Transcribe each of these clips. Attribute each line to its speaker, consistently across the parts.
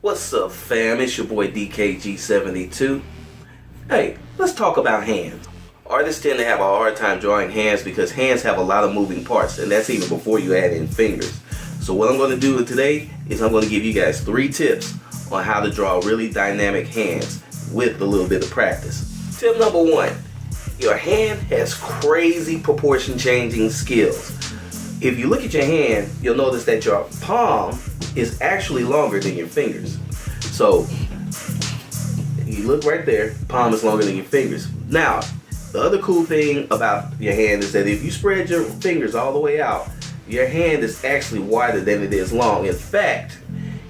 Speaker 1: What's up, fam? It's your boy DKG72. Hey, let's talk about hands. Artists tend to have a hard time drawing hands because hands have a lot of moving parts, and that's even before you add in fingers. So what I'm going to do today is I'm going to give you guys 3 tips on how to draw really dynamic hands with a little bit of practice. Tip number 1, your hand has crazy proportion changing skills. If you look at your hand, you'll notice that your palm is actually longer than your fingers. So you look right there, palm is longer than your fingers. Now, the other cool thing about your hand is that if you spread your fingers all the way out, your hand is actually wider than it is long. In fact,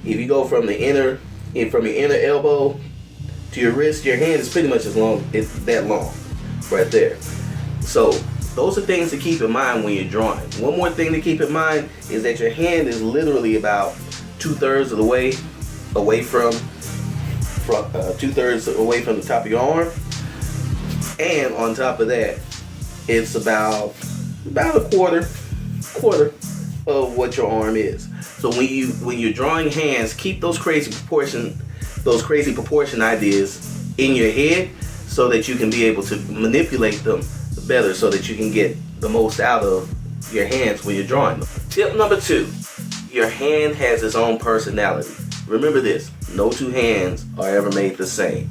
Speaker 1: if you go from your inner elbow to your wrist, your hand is pretty much it's that long right there. So those are things to keep in mind when you're drawing. One more thing to keep in mind is that your hand is literally about 2/3 of the way away from 2/3 away from the top of your arm, and on top of that, it's about a quarter of what your arm is. So when you're drawing hands, keep those crazy proportion ideas in your head so that you can be able to manipulate them better, so that you can get the most out of your hands when you're drawing them. Tip number 2, your hand has its own personality. Remember this, no 2 hands are ever made the same.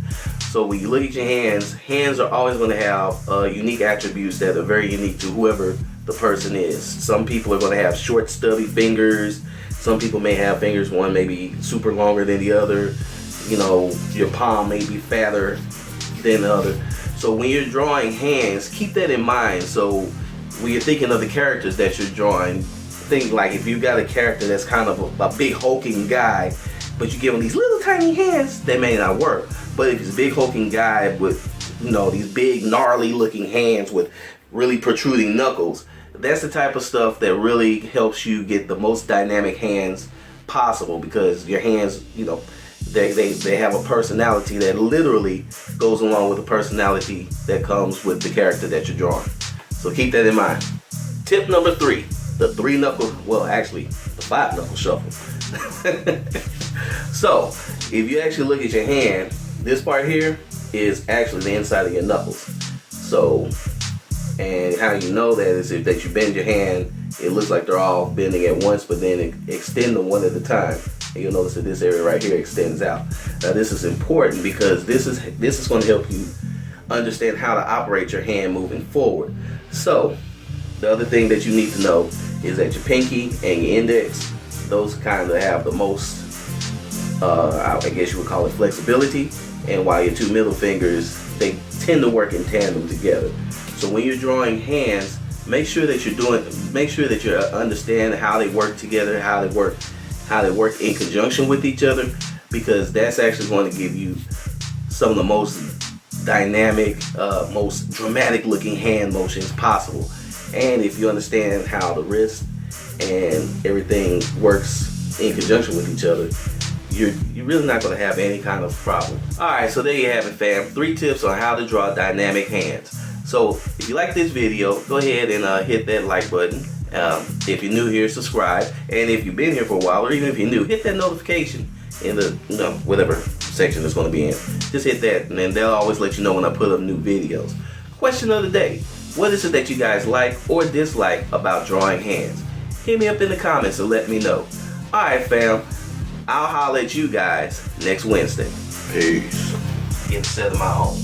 Speaker 1: So when you look at your hands are always going to have unique attributes that are very unique to whoever the person is. Some people are going to have short, stubby fingers. Some people may have fingers, one may be super longer than the other. You know, your palm may be fatter than the other. So when you're drawing hands, keep that in mind. So when you're thinking of the characters that you're drawing, think like if you've got a character that's kind of a big hulking guy, but you give him these little tiny hands, that may not work. But if it's a big hulking guy with, you know, these big gnarly looking hands with really protruding knuckles, that's the type of stuff that really helps you get the most dynamic hands possible, because your hands, you know, they have a personality that literally goes along with the personality that comes with the character that you're drawing. So keep that in mind. Tip number 3, the 5 knuckle shuffle. So if you actually look at your hand, this part here is actually the inside of your knuckles. So, and how you know that is if that you bend your hand, it looks like they're all bending at once, but then extend them one at a time. And you'll notice that this area right here extends out. Now this is important because this is going to help you understand how to operate your hand moving forward. So the other thing that you need to know is that your pinky and your index, those kind of have the most, I guess you would call it flexibility, and while your 2 middle fingers, they tend to work in tandem together. So when you're drawing hands, make sure that you understand how they work together, how they work in conjunction with each other, because that's actually going to give you some of the most dynamic, most dramatic looking hand motions possible. And if you understand how the wrist and everything works in conjunction with each other, you're really not going to have any kind of problem. Alright, so there you have it, fam. 3 tips on how to draw dynamic hands. So if you like this video, go ahead and hit that like button. If you're new here, subscribe. And if you've been here for a while, or even if you're new, hit that notification in the whatever section it's going to be in. Just hit that, and then they'll always let you know when I put up new videos. Question of the day: what is it that you guys like or dislike about drawing hands? Hit me up in the comments and let me know. Alright, fam. I'll holler at you guys next Wednesday. Peace. Get a set of my own.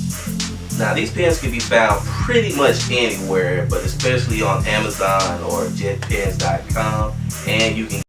Speaker 1: Now these pens can be found pretty much anywhere, but especially on Amazon or jetpens.com, and you can